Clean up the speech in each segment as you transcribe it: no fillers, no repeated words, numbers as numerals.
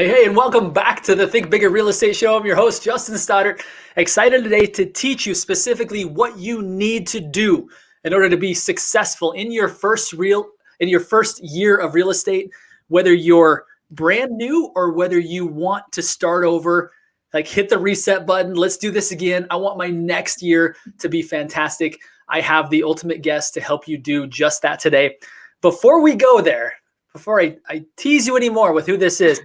Hey, and welcome back to the Think Bigger Real Estate Show. I'm your host, Justin Stoddard. Excited today to teach you specifically what you need to do in order to be successful in your first year of real estate, whether you're brand new or whether you want to start over. Like, hit the reset button. Let's do this again. I want my next year to be fantastic. I have the ultimate guest to help you do just that today. Before we go there, before I tease you anymore with who this is,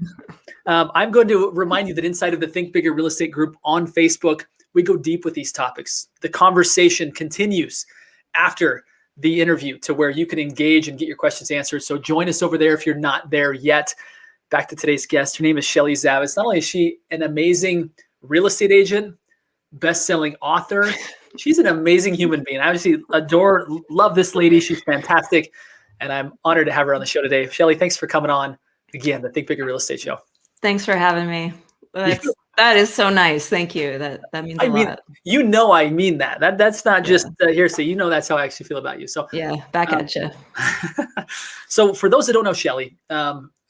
I'm going to remind you that inside of the Think Bigger Real Estate group on Facebook, we go deep with these topics. The conversation continues after the interview to where you can engage and get your questions answered. So join us over there if you're not there yet. Back to today's guest. Her name is Shelley Zavitz. Not only is she an amazing real estate agent, best-selling author, she's an amazing human being. I obviously love this lady. She's fantastic. And I'm honored to have her on the show today. Shelley, thanks for coming on again, the Think Bigger Real Estate Show. Thanks for having me. That is so nice. Thank you. That means a lot. You know, I mean that. That's not just hearsay. You know, that's how I actually feel about you. So yeah, back at you. So for those that don't know Shelley,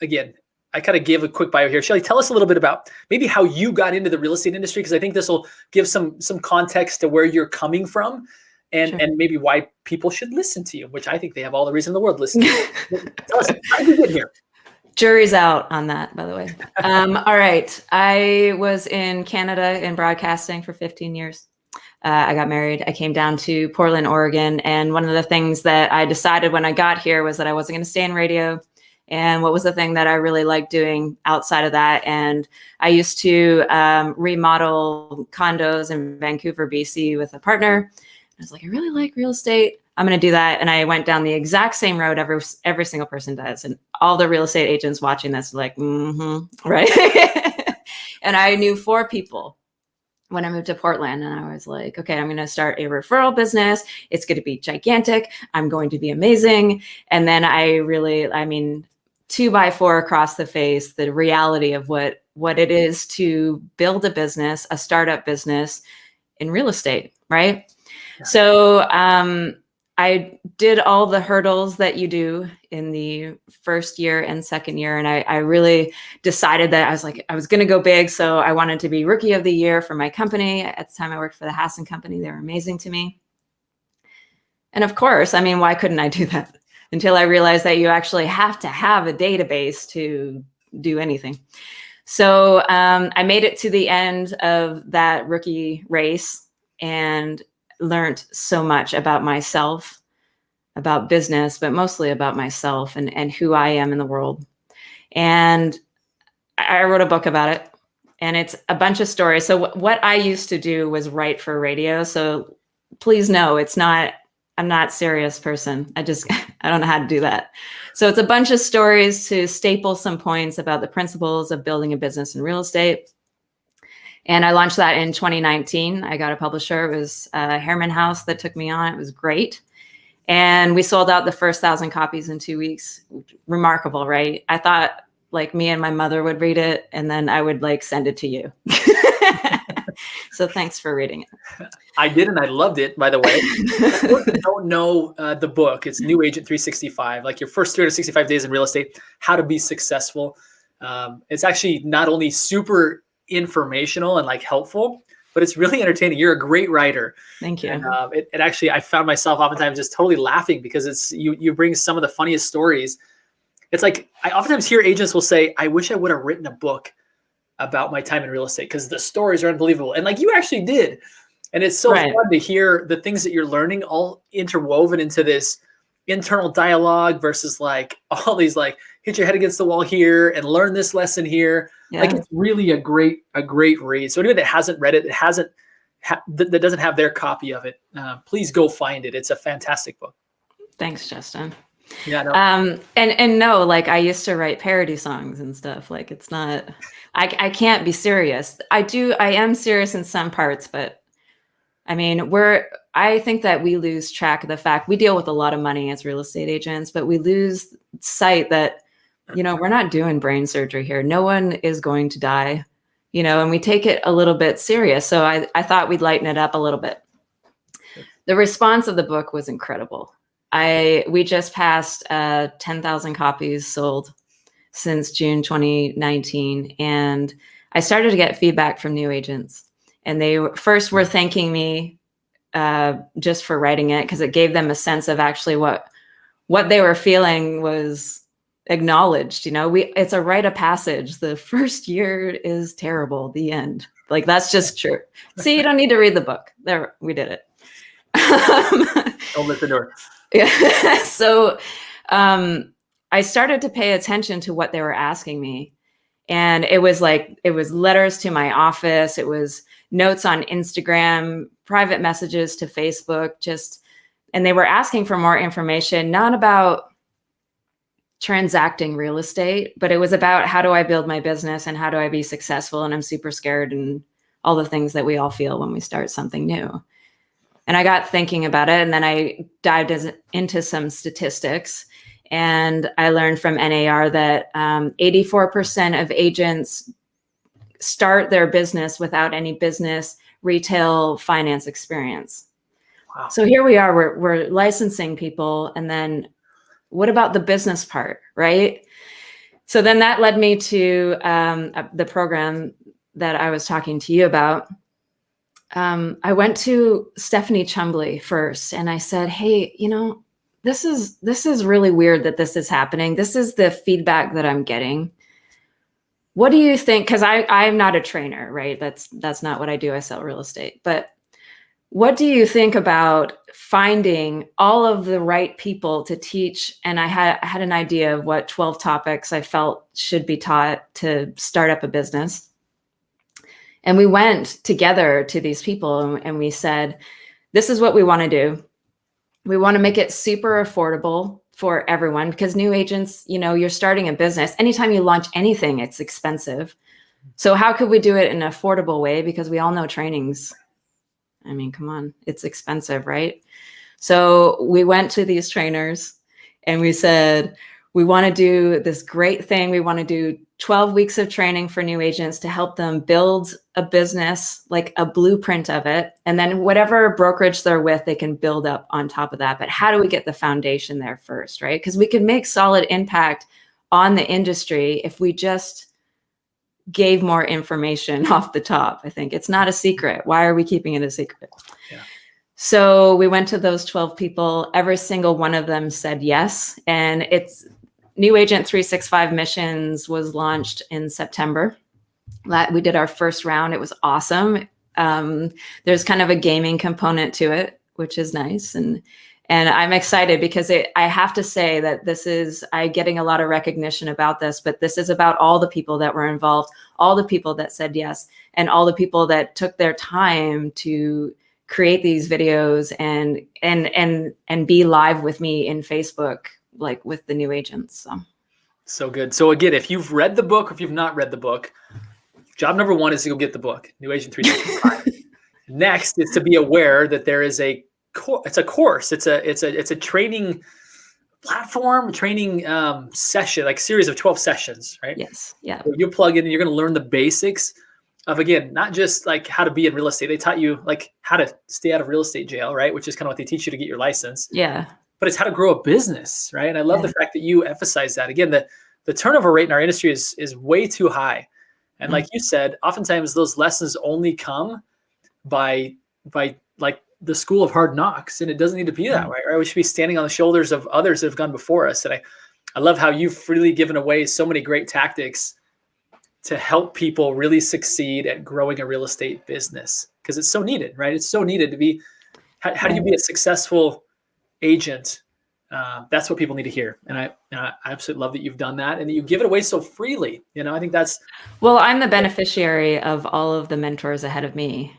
again, I kind of give a quick bio here. Shelley, tell us a little bit about maybe how you got into the real estate industry, because I think this will give some context to where you're coming from. And maybe why people should listen to you, which I think they have all the reason in the world to listen to you. Tell us, how did you get here? Jury's out on that, by the way. All right. I was in Canada in broadcasting for 15 years. I got married. I came down to Portland, Oregon. And one of the things that I decided when I got here was that I wasn't going to stay in radio. And what was the thing that I really liked doing outside of that? And I used to remodel condos in Vancouver, BC with a partner. I was like, I really like real estate. I'm going to do that. And I went down the exact same road every single person does. And all the real estate agents watching this are like, right? And I knew 4 people when I moved to Portland. And I was like, okay, I'm going to start a referral business. It's going to be gigantic. I'm going to be amazing. And then 2x4 across the face, the reality of what it is to build a business, a startup business in real estate, right? Yeah. So I did all the hurdles that you do in the first year and second year. And I really decided that I was going to go big. So I wanted to be rookie of the year for my company. At the time I worked for the Hassan Company. They were amazing to me. And of course, why couldn't I do that? Until I realized that you actually have to have a database to do anything. So I made it to the end of that rookie race and learned so much about myself, about business, but mostly about myself and who I am in the world. And I wrote a book about it, and it's a bunch of stories. So what I used to do was write for radio. So please know I'm not a serious person. I don't know how to do that. So it's a bunch of stories to staple some points about the principles of building a business in real estate. And I launched that in 2019. I got a publisher. It was Harriman House that took me on. It was great. And we sold out the first 1,000 copies in 2 weeks. Remarkable, right? I thought me and my mother would read it, and then I would send it to you. So thanks for reading it. I did, and I loved it, by the way. If you don't know the book, it's New Agent 365, like your first 365 days in real estate, how to be successful. It's actually not only super informational and helpful, but it's really entertaining. You're a great writer. Thank you. And, it actually, I found myself oftentimes just totally laughing because it's you bring some of the funniest stories. It's like, I oftentimes hear agents will say, I wish I would have written a book about my time in real estate because the stories are unbelievable. And you actually did. And it's so fun to hear the things that you're learning all interwoven into this internal dialogue versus all these hit your head against the wall here and learn this lesson here. Yeah. It's really a great read. So anyone that hasn't read it, that doesn't have their copy of it, please go find it. It's a fantastic book. Thanks, Justin. Yeah. No. And no, I used to write parody songs and stuff. It's not, I can't be serious. I am serious in some parts, but I think that we lose track of the fact we deal with a lot of money as real estate agents, but we lose sight that, we're not doing brain surgery here. No one is going to die, and we take it a little bit serious. So I thought we'd lighten it up a little bit. The response of the book was incredible. We just passed 10,000 copies sold. since June 2019. And I started to get feedback from new agents. And they first were thanking me just for writing it, because it gave them a sense of actually what they were feeling was acknowledged. It's a rite of passage. The first year is terrible. The end. Like, that's just true. See, you don't need to read the book. There, we did it. Don't let the door. Yeah. So I started to pay attention to what they were asking me. And it was letters to my office. It was notes on Instagram, private messages to Facebook, and they were asking for more information, not about transacting real estate, but it was about, how do I build my business and how do I be successful? And I'm super scared, and all the things that we all feel when we start something new. And I got thinking about it, and then I dived into some statistics, and I learned from NAR that 84% of agents start their business without any business, retail, finance experience. Wow. So here we are, we're licensing people, and then what about the business part, right? So then that led me to the program that I was talking to you about. I went to Stephanie Chumbley first, and I said, hey, this is really weird that this is happening. This is the feedback that I'm getting. What do you think? Because I'm not a trainer, right? That's not what I do. I sell real estate. But what do you think about finding all of the right people to teach? And I had an idea of what 12 topics I felt should be taught to start up a business. And we went together to these people, and we said, this is what we want to do. We want to make it super affordable for everyone, because new agents, you're starting a business. Anytime you launch anything, it's expensive. So how could we do it in an affordable way? Because we all know trainings, I mean, come on, it's expensive, right? So we went to these trainers and we said, we want to do this great thing. We want to do 12 weeks of training for new agents to help them build a business, like a blueprint of it. And then whatever brokerage they're with, they can build up on top of that. But how do we get the foundation there first, right? Because we can make solid impact on the industry if we just gave more information off the top. I think it's not a secret. Why are we keeping it a secret? Yeah. So we went to those 12 people. Every single one of them said yes. And it's New Agent 365 Missions was launched in September. We did our first round. It was awesome. There's kind of a gaming component to it, which is nice. And I'm excited because I have to say that I'm getting a lot of recognition about this, but this is about all the people that were involved, all the people that said yes, and all the people that took their time to create these videos and be live with me in Facebook, like with the new agents. So good. So again, if you've read the book or if you've not read the book, job number one is to go get the book, New Agent 365. Next is to be aware that there is it's a course. It's a training platform, training session, like series of 12 sessions, right? Yes. Yeah. So you plug in and you're going to learn the basics of, again, not just like how to be in real estate. They taught you like how to stay out of real estate jail, right? Which is kind of what they teach you to get your license. Yeah. But it's how to grow a business, right? And I love the fact that you emphasize that. Again, the turnover rate in our industry is way too high. And like you said, oftentimes those lessons only come by like the school of hard knocks, and it doesn't need to be that way, right? We should be standing on the shoulders of others that have gone before us. And I love how you've freely given away so many great tactics to help people really succeed at growing a real estate business, because it's so needed, right? It's so needed to be, how do you be a successful agent? That's what people need to hear. And I absolutely love that you've done that and that you give it away so freely. I think that's. Well, I'm the beneficiary of all of the mentors ahead of me,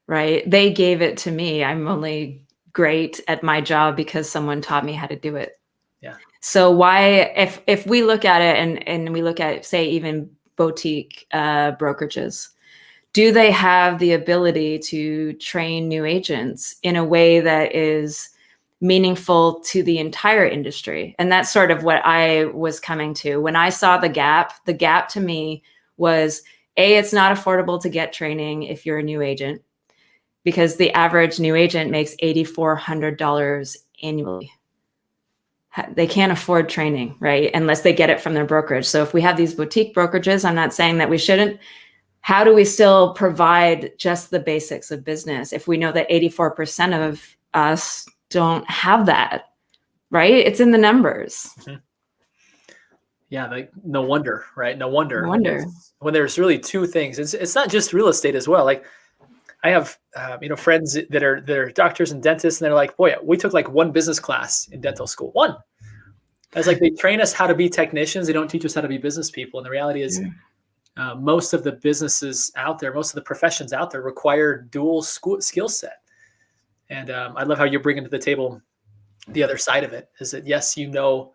right? They gave it to me. I'm only great at my job because someone taught me how to do it. Yeah. So why, if we look at it and we look at, say, even boutique brokerages, do they have the ability to train new agents in a way that is meaningful to the entire industry? And that's sort of what I was coming to. When I saw the gap to me was, it's not affordable to get training if you're a new agent, because the average new agent makes $8,400 annually. they can't afford training, right? Unless they get it from their brokerage. So if we have these boutique brokerages, I'm not saying that we shouldn't. How do we still provide just the basics of business if we know that 84% of us don't have that, right? It's in the numbers. Mm-hmm. Yeah, like no wonder, right? No wonder. No wonder. When there's really two things. It's not just real estate as well. Like I have friends that are doctors and dentists, and they're like, boy, we took like one business class in dental school. One. It's like they train us how to be technicians. They don't teach us how to be business people. And the reality is, most of the businesses out there, most of the professions out there require dual skill set. And I love how you're bringing to the table the other side of it, is that yes, you know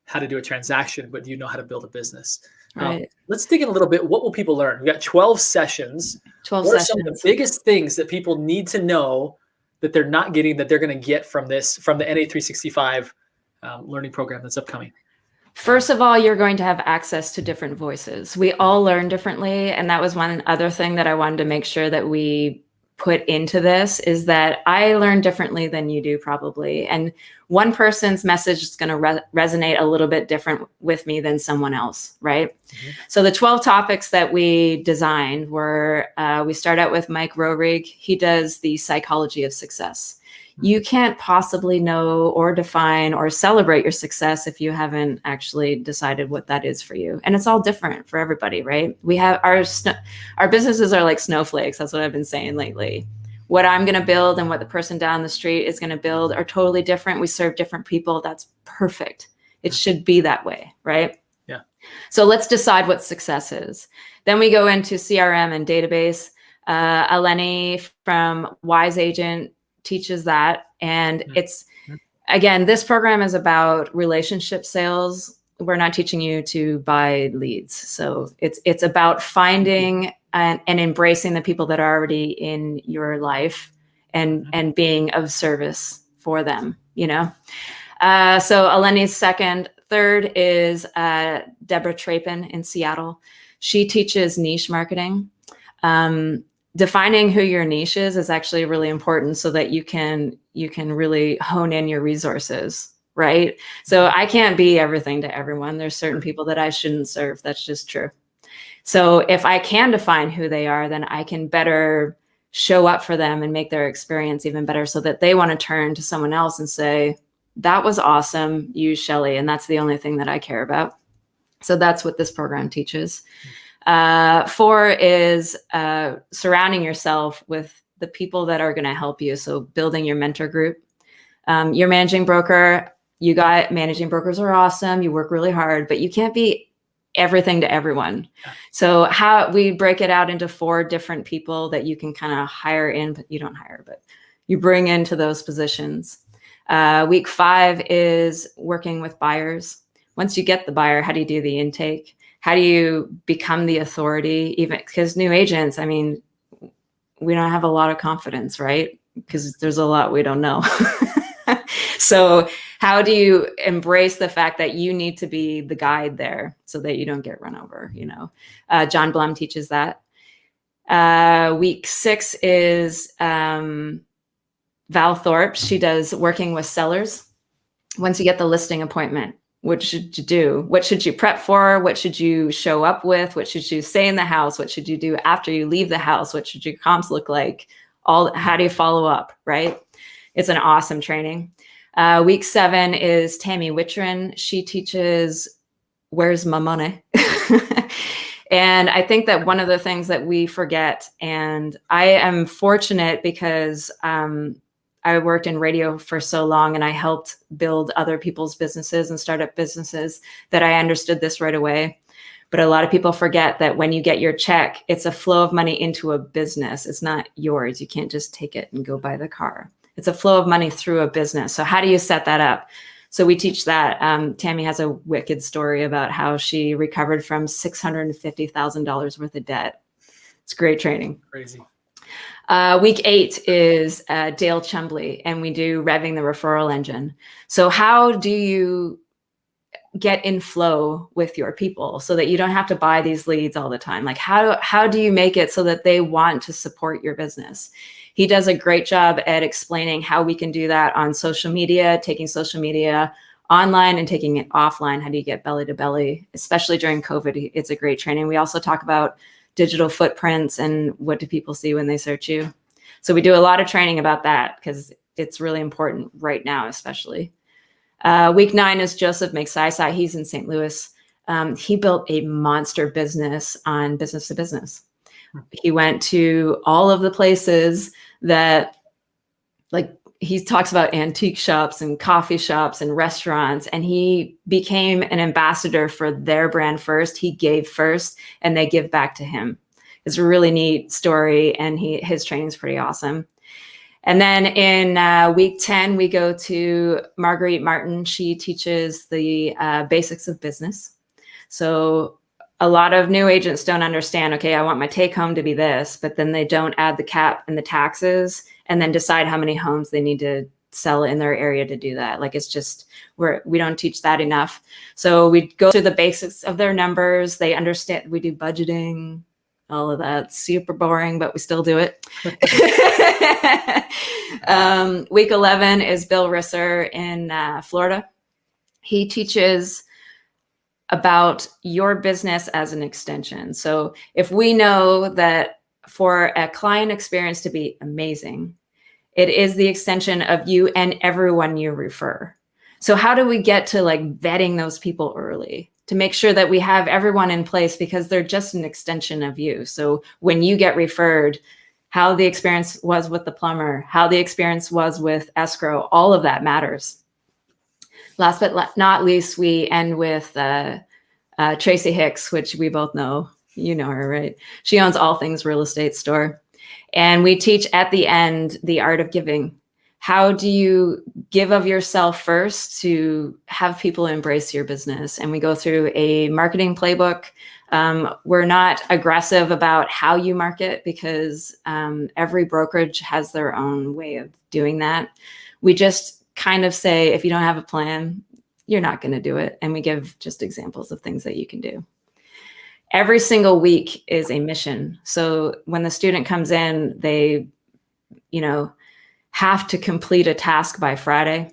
how to do a transaction, but you know how to build a business. Right. Let's dig in a little bit. What will people learn? We got 12 sessions. 12 what sessions. are some of the biggest things that people need to know that they're not getting, that they're going to get from the NA365 learning program that's upcoming? First of all, you're going to have access to different voices. We all learn differently. And that was one other thing that I wanted to make sure that we put into this, is that I learn differently than you do probably. And one person's message is going to resonate a little bit different with me than someone else, right? Mm-hmm. So the 12 topics that we designed were, we start out with Mike Rohrig. He does the psychology of success. You can't possibly know or define or celebrate your success if you haven't actually decided what that is for you. And it's all different for everybody, right? We have our businesses are like snowflakes. That's what I've been saying lately. What I'm going to build and what the person down the street is going to build are totally different. We serve different people. That's perfect. It should be that way, right? Yeah. So let's decide what success is. Then we go into CRM and database. Eleni from Wise Agent teaches that. And it's, again, this program is about relationship sales. We're not teaching you to buy leads. So it's about finding and embracing the people that are already in your life and being of service for them, you know? So Eleni's second. Third is Deborah Trapin in Seattle. She teaches niche marketing. Defining who your niche is actually really important so that you can really hone in your resources, right? So I can't be everything to everyone. There's certain people that I shouldn't serve. That's just true. So if I can define who they are, then I can better show up for them and make their experience even better so that they want to turn to someone else and say, that was awesome, use Shelley. And that's the only thing that I care about. So that's what this program teaches. 4 is surrounding yourself with the people that are going to help you. So building your mentor group. Your managing broker, managing brokers are awesome. You work really hard, but you can't be everything to everyone. So how we break it out into 4 different people that you can kind of hire in, but you don't hire, but you bring into those positions. Week 5 is working with buyers. Once you get the buyer, how do you do the intake? How do you become the authority? Even because new agents, I mean, we don't have a lot of confidence, right? Because there's a lot we don't know. So how do you embrace the fact that you need to be the guide there so that you don't get run over, you know? John Blum teaches that. Week 6 is Val Thorpe. She does working with sellers. Once you get the listing appointment, what should you do? What should you prep for? What should you show up with? What should you say in the house? What should you do after you leave the house? What should your comps look like? How do you follow up, right? It's an awesome training. Week 7 is Tammy Wittrin. She teaches Where's My Money? And I think that one of the things that we forget, and I am fortunate because I worked in radio for so long and I helped build other people's businesses and startup businesses, that I understood this right away. But a lot of people forget that when you get your check, it's a flow of money into a business. It's not yours. You can't just take it and go buy the car. It's a flow of money through a business. So how do you set that up? So we teach that. Tammy has a wicked story about how she recovered from $650,000 worth of debt. It's great training. Crazy. Week 8 is Dale Chumbley, and we do revving the referral engine. So how do you get in flow with your people so that you don't have to buy these leads all the time? Like how do you make it so that they want to support your business? He does a great job at explaining how we can do that on social media, taking social media online and taking it offline. How do you get belly to belly, especially during COVID? It's a great training. We also talk about digital footprints and what do people see when they search you. So we do a lot of training about that because it's really important right now, especially. Week 9 is Joseph McSisai. He's in St. Louis. He built a monster business on business to business. He went to all of the places that, like, he talks about antique shops and coffee shops and restaurants, and he became an ambassador for their brand first. He gave first, and they give back to him. It's a really neat story, and his training's pretty awesome. And then in week 10, we go to Marguerite Martin. She teaches the basics of business. So a lot of new agents don't understand, okay, I want my take home to be this, but then they don't add the cap and the taxes and then decide how many homes they need to sell in their area to do that. Like, it's just, we don't teach that enough. So we go through the basics of their numbers. They understand, we do budgeting, all of that. Super boring, but we still do it. Week 11 is Bill Risser in Florida. He teaches about your business as an extension. So if we know that for a client experience to be amazing, it is the extension of you and everyone you refer. So how do we get to, like, vetting those people early to make sure that we have everyone in place, because they're just an extension of you. So when you get referred, how the experience was with the plumber, how the experience was with escrow, all of that matters. Last but not least, we end with Tracy Hicks, which we both know. You know her, right? She owns All Things Real Estate Store. And we teach at the end the art of giving. How do you give of yourself first to have people embrace your business? And we go through a marketing playbook. We're not aggressive about how you market, because every brokerage has their own way of doing that. We just kind of say, if you don't have a plan, you're not going to do it. And we give just examples of things that you can do. Every single week is a mission. So when the student comes in, they, have to complete a task by Friday,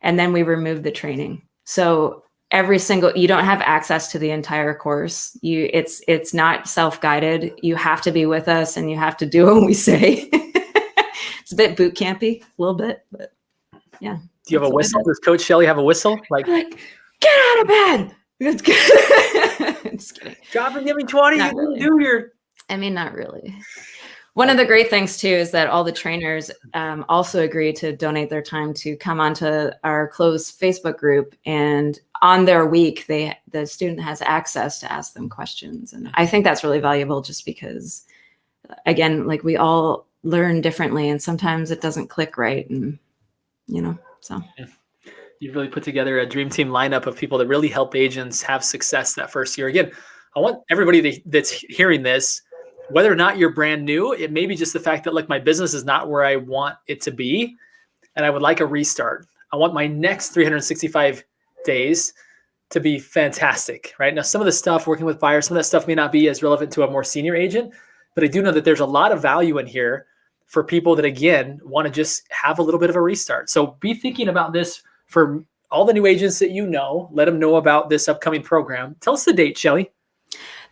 and then we remove the training. So you don't have access to the entire course. It's not self-guided. You have to be with us, and you have to do what we say. It's a bit boot campy, a little bit, but yeah. Do you have a whistle? Does Coach Shelley have a whistle? Like, get out of bed. Just kidding. Drop and give me 20. Not You really. do your. I mean, not really. One of the great things too is that all the trainers also agree to donate their time to come onto our closed Facebook group, and on their week, the student has access to ask them questions. And I think that's really valuable, just because, again, like, we all learn differently, and sometimes it doesn't click right, and so. Yeah. You've really put together a dream team lineup of people that really help agents have success that first year. Again, I want everybody that's hearing this, whether or not you're brand new, it may be just the fact that, like, my business is not where I want it to be, and I would like a restart. I want my next 365 days to be fantastic, right? Now, some of the stuff working with buyers, some of that stuff may not be as relevant to a more senior agent, but I do know that there's a lot of value in here for people that, again, want to just have a little bit of a restart. So be thinking about this for all the new agents that let them know about this upcoming program. Tell us the date, Shelley.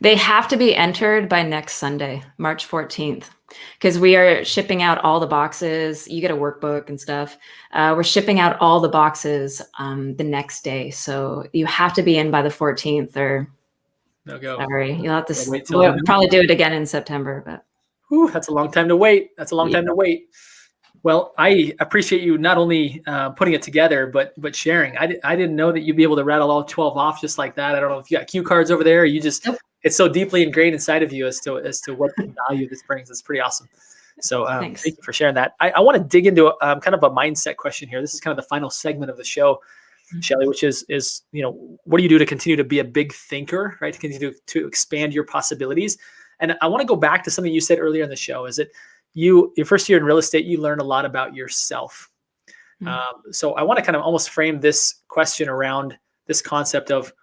They have to be entered by next Sunday, March 14th, because we are shipping out all the boxes. You get a workbook and stuff. We're shipping out all the boxes the next day. So you have to be in by the 14th, or no go. Sorry, you'll have to we'll probably do it again in September. But whew, that's a long time to wait. Time to wait. Well, I appreciate you not only putting it together, but sharing. I didn't know that you'd be able to rattle all 12 off just like that. I don't know if you got cue cards over there, or you just, it's so deeply ingrained inside of you as to what value this brings. It's pretty awesome. So thank you for sharing that. I want to dig into kind of a mindset question here. This is kind of the final segment of the show, Shelley, which is what do you do to continue to be a big thinker, right? To continue to expand your possibilities. And I want to go back to something you said earlier in the show, is that your first year in real estate, you learn a lot about yourself. So I want to kind of almost frame this question around this concept of,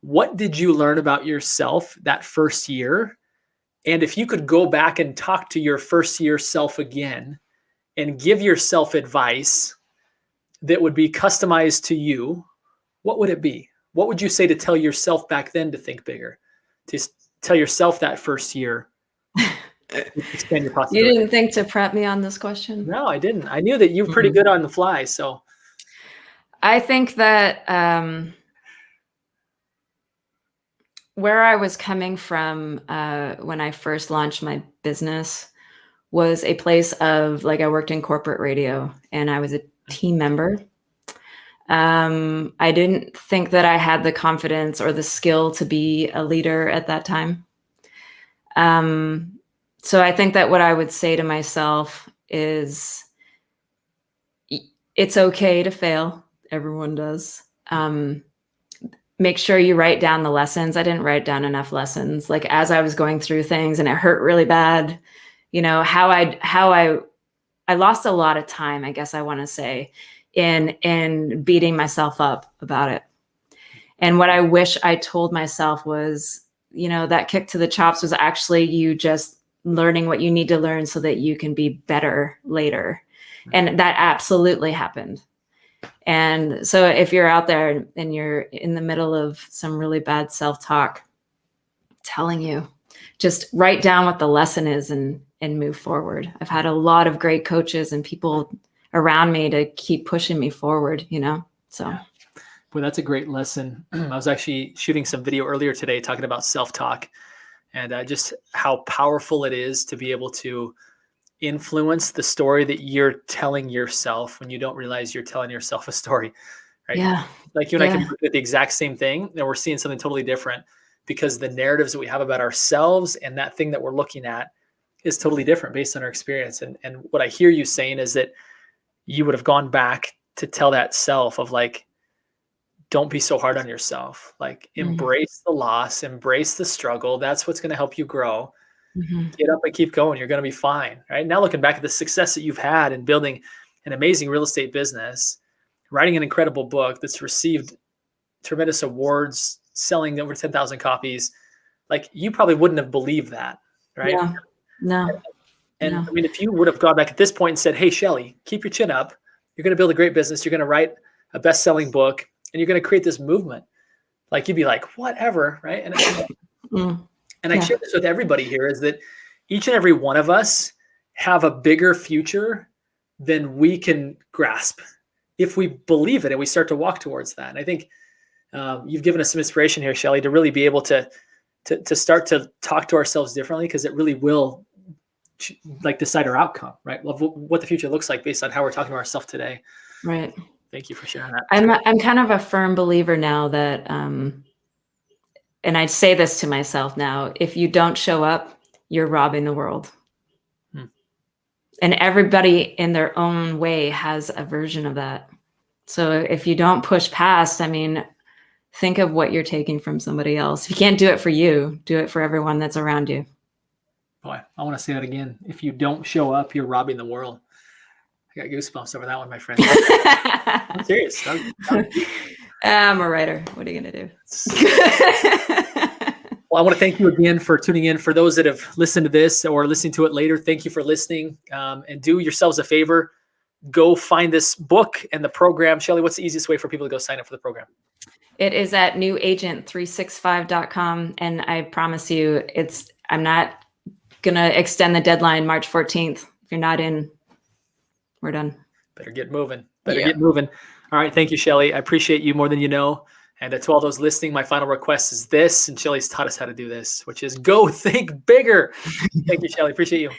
what did you learn about yourself that first year? And if you could go back and talk to your first year self again and give yourself advice that would be customized to you, what would it be? What would you say to tell yourself back then to think bigger? To tell yourself that first year, expand your You possibilities. didn't think to prep me on this question? No, I didn't. I knew that you were pretty good on the fly. So I think that where I was coming from when I first launched my business was a place of, like, I worked in corporate radio and I was a team member. I didn't think that I had the confidence or the skill to be a leader at that time. So I think that what I would say to myself is, it's okay to fail. Everyone does. Make sure you write down the lessons. I didn't write down enough lessons. Like, as I was going through things and it hurt really bad, you know, how I lost a lot of time, I guess I want to say, in beating myself up about it. And what I wish I told myself was, you know, that kick to the chops was actually you just learning what you need to learn so that you can be better later. And that absolutely happened. And so if you're out there and you're in the middle of some really bad self-talk, I'm telling you, just write down what the lesson is and move forward. I've had a lot of great coaches and people around me to keep pushing me forward, you know? So. Yeah. Boy, that's a great lesson. I was actually shooting some video earlier today talking about self-talk and just how powerful it is to be able to influence the story that you're telling yourself when you don't realize you're telling yourself a story, right? Yeah. Like you and I can look at the exact same thing and we're seeing something totally different because the narratives that we have about ourselves and that thing that we're looking at is totally different based on our experience. And what I hear you saying is that you would have gone back to tell that self of, like, don't be so hard on yourself. Like, embrace the loss, embrace the struggle. That's what's going to help you grow. Get up and keep going. You're going to be fine. Right now, looking back at the success that you've had in building an amazing real estate business, writing an incredible book that's received tremendous awards, selling over 10,000 copies, like, you probably wouldn't have believed that. Right. Yeah. No. And I mean, if you would have gone back at this point and said, hey, Shelley, keep your chin up. You're going to build a great business. You're going to write a best-selling book and you're going to create this movement. Like, you'd be like, whatever. Right. And I share this with everybody here, is that each and every one of us have a bigger future than we can grasp if we believe it and we start to walk towards that. And I think you've given us some inspiration here, Shelley, to really be able to start to talk to ourselves differently, because it really will decide our outcome, right? Of what the future looks like based on how we're talking to ourselves today. Right. Thank you for sharing that. I'm kind of a firm believer now that, and I say this to myself now, if you don't show up, you're robbing the world. And everybody in their own way has a version of that. So if you don't push past, I mean, think of what you're taking from somebody else. If you can't do it for you, do it for everyone that's around you. Boy, I want to say that again. If you don't show up, you're robbing the world. I got goosebumps over that one, my friend. I'm serious. I'm a writer. What are you going to do? Well, I want to thank you again for tuning in. For those that have listened to this or listening to it later, thank you for listening. And do yourselves a favor. Go find this book and the program. Shelley, what's the easiest way for people to go sign up for the program? It is at newagent365.com. And I promise you, I'm not going to extend the deadline March 14th. If you're not in, we're done. Better get moving. Get moving. All right. Thank you, Shelley. I appreciate you more than you know. And to all those listening, my final request is this, and Shelley's taught us how to do this, which is go think bigger. Thank you, Shelley. Appreciate you.